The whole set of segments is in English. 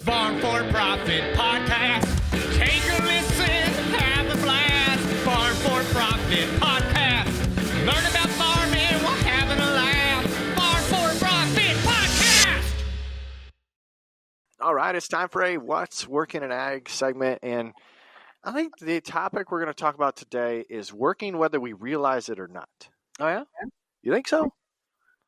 Farm for Profit Podcast. Take a listen, have a blast. Farm for Profit Podcast. Learn about farming while having a laugh. Farm for Profit Podcast. All right, it's time for a What's Working in Ag segment. And I think the topic we're going to talk about today is working whether we realize it or not. Oh, yeah? You think so?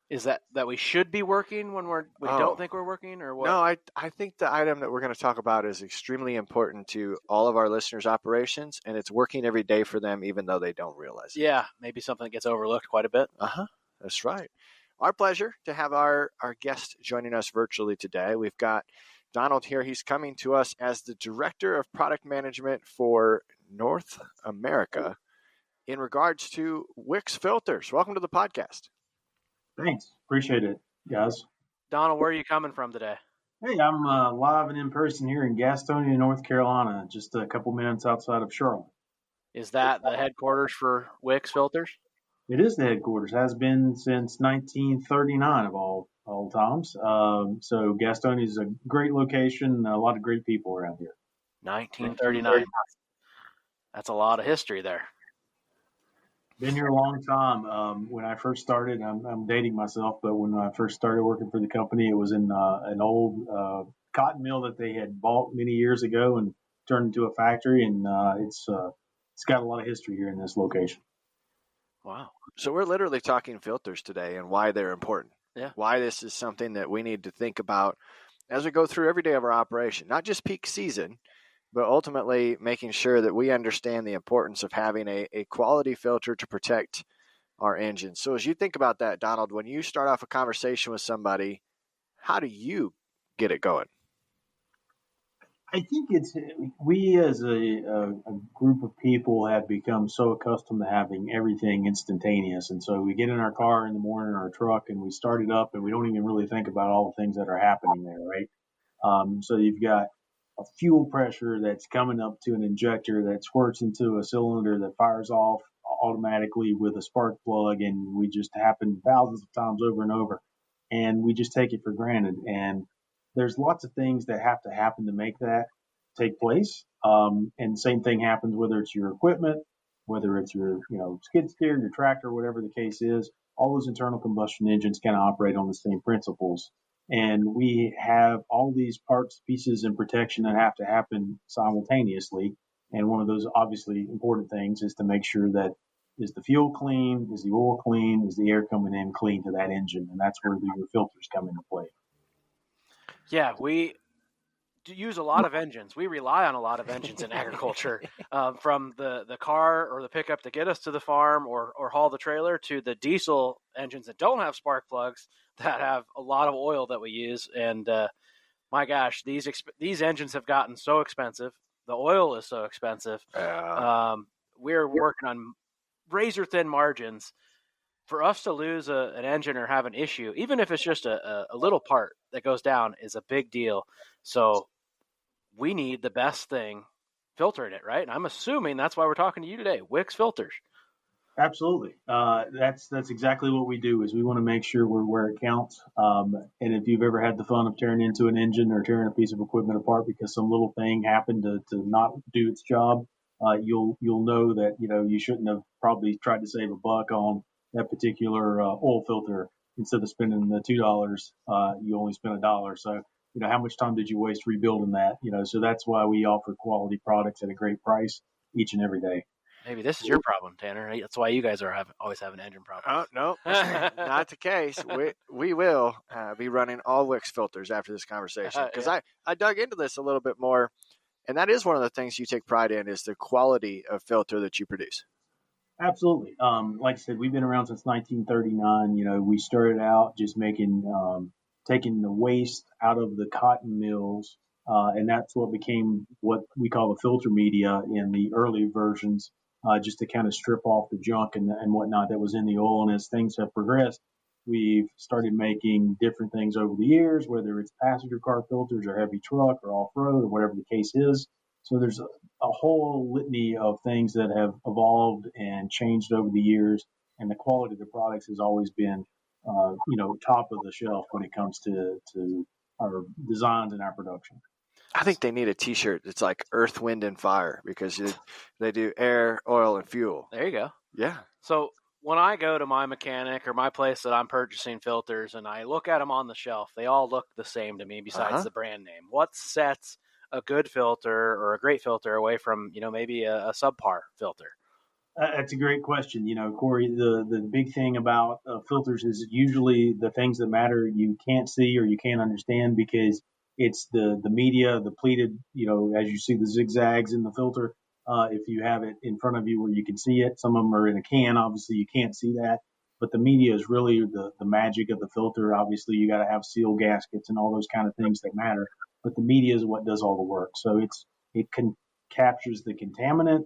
Is that we should be working when we don't think we're working, or what? No, I think the item that we're going to talk about is extremely important to all of our listeners' operations, and it's working every day for them even though they don't realize it. Yeah, maybe something that gets overlooked quite a bit. That's right. Our pleasure to have our guest joining us virtually today. We've got Donald here. He's coming to us as the Director of Product Management for North America in regards to WIX filters. Welcome to the podcast. Thanks. Appreciate it, guys. Donald, where are you coming from today? Hey, I'm live and in person here in Gastonia, North Carolina, just a couple minutes outside of Charlotte. Is that the headquarters for WIX filters? It is the headquarters. Has been since 1939 of all times. So Gastonia is a great location. A lot of great people around here. 1939. That's a lot of history there. Been here a long time. When I first started, I'm dating myself, but when I first started working for the company, it was in an old cotton mill that they had bought many years ago and turned into a factory, and it's got a lot of history here in this location. Wow. So we're literally talking filters today and why they're important. Yeah. Why this is something that we need to think about as we go through every day of our operation, not just peak season, but ultimately making sure that we understand the importance of having a quality filter to protect our engines. So as you think about that, Donald, when you start off a conversation with somebody, how do you get it going? I think we as a group of people have become so accustomed to having everything instantaneous. And so we get in our car in the morning, our truck, and we start it up, and we don't even really think about all the things that are happening there, right? So you've got a fuel pressure that's coming up to an injector that squirts into a cylinder that fires off automatically with a spark plug, and we just happen thousands of times over and over, and we just take it for granted. And there's lots of things that have to happen to make that take place. And the same thing happens whether it's your equipment, whether it's your skid steer, your tractor, whatever the case is. All those internal combustion engines kind of operate on the same principles. And we have all these parts, pieces, and protection that have to happen simultaneously. And one of those obviously important things is to make sure that is the fuel clean, is the oil clean, is the air coming in clean to that engine. And that's where your filters come into play. Yeah, we use a lot of engines. We rely on a lot of engines in agriculture, from the car or the pickup to get us to the farm or haul the trailer, to the diesel engines that don't have spark plugs that have a lot of oil that we use. And my gosh, these engines have gotten so expensive. The oil is so expensive. We're working on razor thin margins. For us to lose an engine or have an issue, even if it's just a little part that goes down, is a big deal. So we need the best thing filtering it, right? And I'm assuming that's why we're talking to you today, WIX filters. Absolutely. That's exactly what we do. Is we want to make sure we're where it counts. And if you've ever had the fun of tearing into an engine or tearing a piece of equipment apart because some little thing happened to not do its job, you'll know that you shouldn't have probably tried to save a buck on that particular oil filter. Instead of spending the $2, you only spent $1. So how much time did you waste rebuilding that? So that's why we offer quality products at a great price each and every day. Maybe this is your problem, Tanner. That's why you guys are always having engine problems. No, not the case. We will be running all WIX filters after this conversation, because I dug into this a little bit more, and that is one of the things you take pride in, is the quality of filter that you produce. Absolutely. Like I said, we've been around since 1939. We started out just taking the waste out of the cotton mills, and that's what became what we call the filter media in the early versions, just to kind of strip off the junk and whatnot that was in the oil. And as things have progressed, we've started making different things over the years, whether it's passenger car filters or heavy truck or off-road or whatever the case is. So there's a whole litany of things that have evolved and changed over the years, and the quality of the products has always been, top of the shelf when it comes to our designs and our production. I think they need a T-shirt that's like Earth, Wind, and Fire because they do air, oil, and fuel. There you go. Yeah. So when I go to my mechanic or my place that I'm purchasing filters and I look at them on the shelf, they all look the same to me besides the brand name. What sets a good filter or a great filter away from, maybe a subpar filter? That's a great question. Corey, the big thing about filters is usually the things that matter you can't see or you can't understand because it's the media, the pleated, as you see the zigzags in the filter. If you have it in front of you where you can see it, some of them are in a can. Obviously, you can't see that. But the media is really the magic of the filter. Obviously, you got to have seal gaskets and all those kind of things that matter. But the media is what does all the work. So captures the contaminant.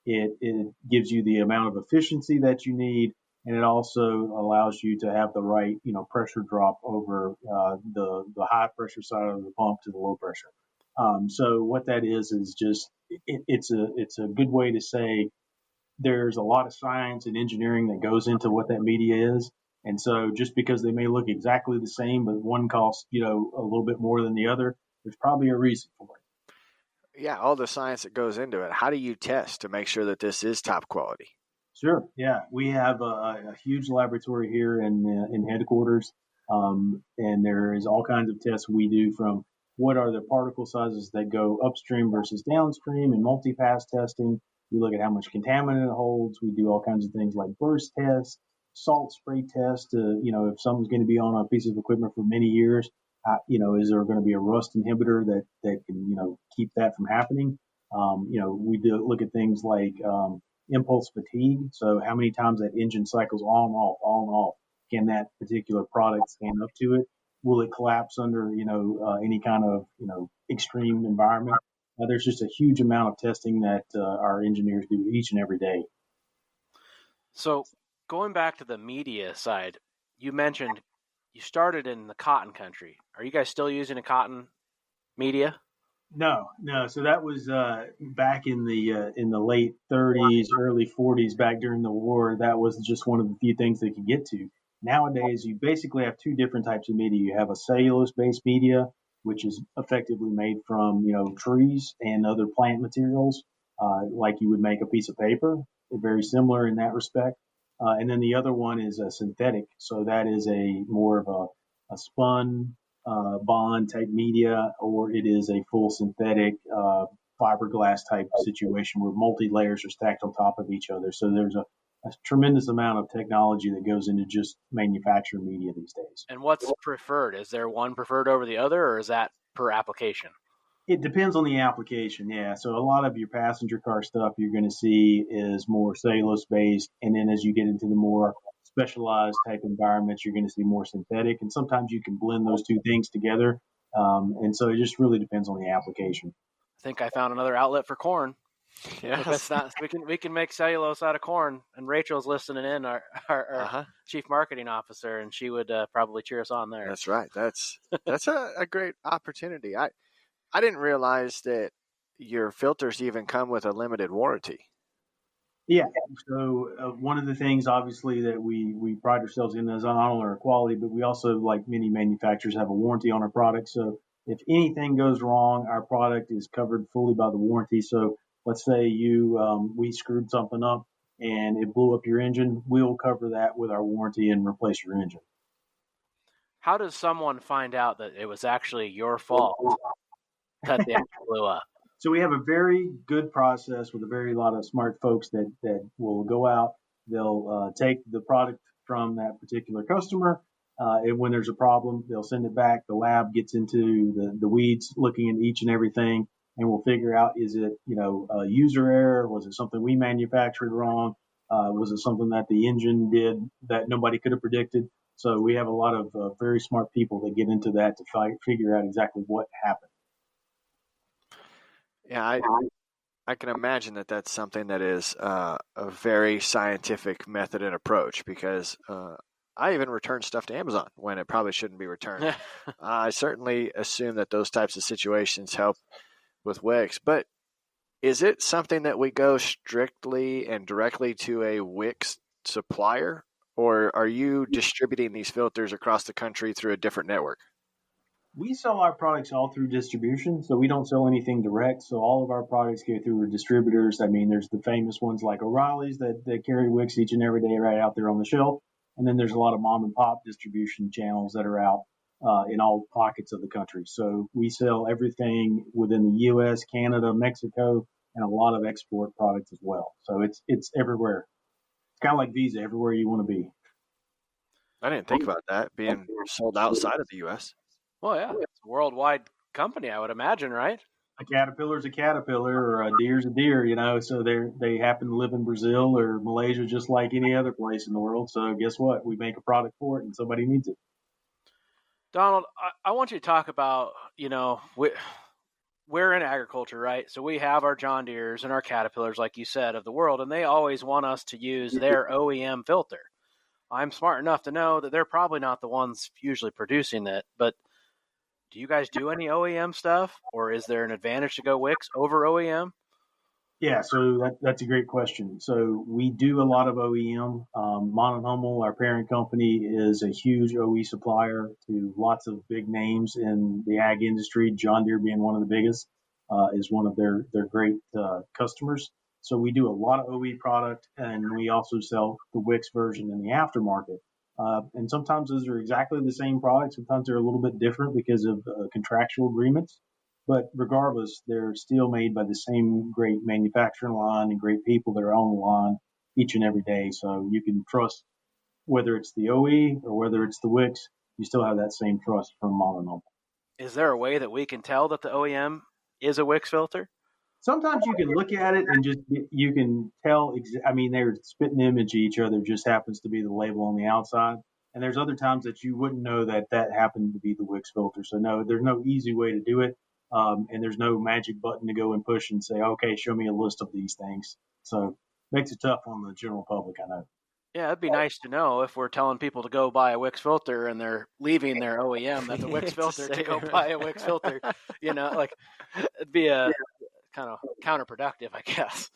It gives you the amount of efficiency that you need, and it also allows you to have the right, pressure drop over the high pressure side of the pump to the low pressure. So what that is just it's a good way to say there's a lot of science and engineering that goes into what that media is. And so just because they may look exactly the same, but one costs, a little bit more than the other, there's probably a reason for it. Yeah, all the science that goes into it. How do you test to make sure that this is top quality? Sure. Yeah, we have a huge laboratory here in headquarters, and there is all kinds of tests we do from what are the particle sizes that go upstream versus downstream and multi-pass testing. We look at how much contaminant it holds. We do all kinds of things like burst tests, salt spray tests. If something's going to be on a piece of equipment for many years, is there going to be a rust inhibitor that can, keep that from happening? We do look at things like impulse fatigue. So how many times that engine cycles on and off, on and off? Can that particular product stand up to it? Will it collapse under, any kind of, extreme environment? There's just a huge amount of testing that our engineers do each and every day. So going back to the media side, you mentioned you started in the cotton country. Are you guys still using a cotton media? No. So that was back in the late 30s, early 40s, back during the war. That was just one of the few things they could get to. Nowadays, you basically have two different types of media. You have a cellulose-based media, which is effectively made from trees and other plant materials, like you would make a piece of paper. Very similar in that respect. And then the other one is a synthetic. So that is a more of a spun bond type media, or it is a full synthetic fiberglass type situation where multi layers are stacked on top of each other. So there's a tremendous amount of technology that goes into just manufacturing media these days. And what's preferred? Is there one preferred over the other, or is that per application? It depends on the application, yeah. So a lot of your passenger car stuff you're going to see is more cellulose based, and then as you get into the more specialized type environments, you're going to see more synthetic, and sometimes you can blend those two things together. And so it just really depends on the application. I think I found another outlet for corn. Yeah, That's not. We can make cellulose out of corn. And Rachel's listening in, our chief marketing officer, and she would probably cheer us on there. That's right. That's a great opportunity. I didn't realize that your filters even come with a limited warranty. Yeah. So one of the things, obviously, that we pride ourselves in is not only our quality, but we also, like many manufacturers, have a warranty on our product. So if anything goes wrong, our product is covered fully by the warranty. So let's say we screwed something up and it blew up your engine, we'll cover that with our warranty and replace your engine. How does someone find out that it was actually your fault that the engine blew up? So we have a very good process with a very lot of smart folks that will go out. They'll take the product from that particular customer. And when there's a problem, they'll send it back. The lab gets into the weeds, looking at each and everything, and we'll figure out, is it, a user error? Was it something we manufactured wrong? Was it something that the engine did that nobody could have predicted? So we have a lot of very smart people that get into that to figure out exactly what happened. Yeah, I can imagine that that's something that is a very scientific method and approach, because I even return stuff to Amazon when it probably shouldn't be returned. I certainly assume that those types of situations help with WIX, but is it something that we go strictly and directly to a WIX supplier, or are you distributing these filters across the country through a different network? We sell our products all through distribution, so we don't sell anything direct. So all of our products go through distributors. I mean, there's the famous ones like O'Reilly's that carry WIX each and every day right out there on the shelf. And then there's a lot of mom and pop distribution channels that are out in all pockets of the country. So we sell everything within the U.S., Canada, Mexico, and a lot of export products as well. So it's everywhere. It's kind of like Visa, everywhere you want to be. I didn't think about that being sold outside of the U.S. Well, yeah, it's a worldwide company, I would imagine, right? A caterpillar's a caterpillar or a deer's a deer, so they happen to live in Brazil or Malaysia just like any other place in the world. So guess what? We make a product for it and somebody needs it. Donald, I want you to talk about, we're in agriculture, right? So we have our John Deeres and our Caterpillars, like you said, of the world, and they always want us to use their OEM filter. I'm smart enough to know that they're probably not the ones usually producing it, but do you guys do any OEM stuff, or is there an advantage to go WIX over OEM? Yeah, so that's a great question. So we do a lot of OEM. Hummel, our parent company, is a huge OE supplier to lots of big names in the ag industry. John Deere being one of the biggest is one of their great customers. So we do a lot of OE product, and we also sell the WIX version in the aftermarket. And sometimes those are exactly the same product. Sometimes they're a little bit different because of contractual agreements. But regardless, they're still made by the same great manufacturing line and great people that are on the line each and every day. So you can trust whether it's the OE or whether it's the WIX, you still have that same trust from Hummel. Is there a way that we can tell that the OEM is a WIX filter? Sometimes you can look at it and you can tell. They're spitting image each other. Just happens to be the label on the outside. And there's other times that you wouldn't know that happened to be the WIX filter. So no, there's no easy way to do it. And there's no magic button to go and push and say, okay, show me a list of these things. So makes it tough on the general public, I know. Yeah, it'd be nice to know if we're telling people to go buy a WIX filter and they're leaving their OEM that's a WIX filter to go buy a WIX filter. It'd be a kind of counterproductive, I guess.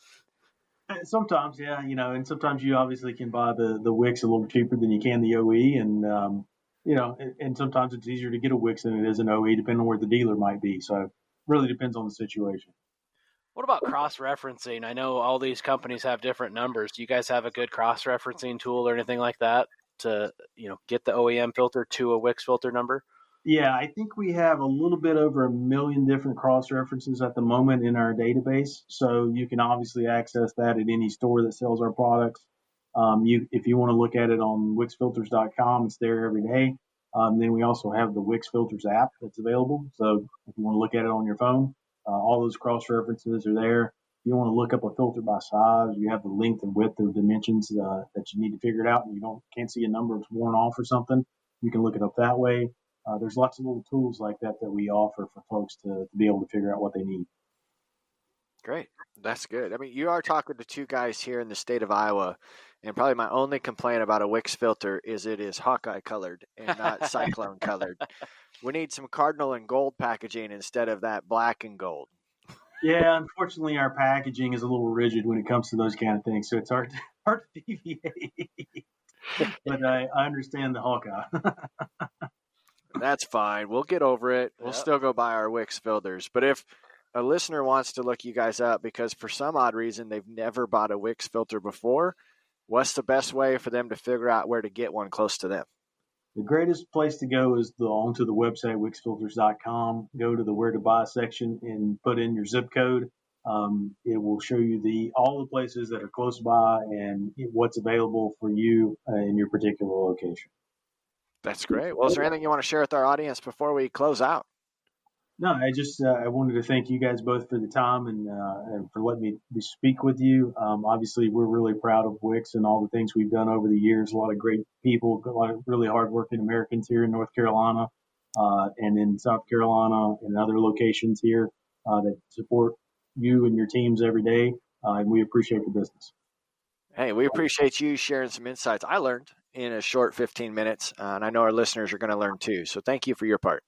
Sometimes, yeah, and sometimes you obviously can buy the WIX a little cheaper than you can the OE, and sometimes it's easier to get a WIX than it is an OE, depending on where the dealer might be. So it really depends on the situation. What about cross-referencing? I know all these companies have different numbers. Do you guys have a good cross-referencing tool or anything like that to, get the OEM filter to a WIX filter number? Yeah, I think we have a little bit over 1 million different cross-references at the moment in our database. So you can obviously access that at any store that sells our products. If you want to look at it on wixfilters.com, it's there every day. Then we also have the WIX Filters app that's available. So if you want to look at it on your phone, all those cross-references are there. If you want to look up a filter by size, you have the length and width or dimensions that you need to figure it out, and you can't see a number that's worn off or something, you can look it up that way. There's lots of little tools like that we offer for folks to be able to figure out what they need. Great. That's good. I mean, you are talking to two guys here in the state of Iowa, and probably my only complaint about a WIX filter is it is Hawkeye colored and not cyclone colored. We need some cardinal and gold packaging instead of that black and gold. Yeah, unfortunately, our packaging is a little rigid when it comes to those kind of things, so it's hard to deviate. But I understand the Hawkeye. That's fine. We'll get over it. We'll still go buy our WIX filters. But if a listener wants to look you guys up because for some odd reason they've never bought a WIX filter before, what's the best way for them to figure out where to get one close to them? The greatest place to go is onto the website, wixfilters.com. Go to the Where to Buy section and put in your zip code. It will show you all the places that are close by and what's available for you in your particular location. That's great. Well, is there anything you want to share with our audience before we close out? No, I wanted to thank you guys both for the time and for letting me speak with you. Obviously, we're really proud of WIX and all the things we've done over the years. A lot of great people, a lot of really hardworking Americans here in North Carolina and in South Carolina and other locations here that support you and your teams every day. And we appreciate the business. Hey, we appreciate you sharing some insights I learned in a short 15 minutes, and I know our listeners are going to learn too. So thank you for your part.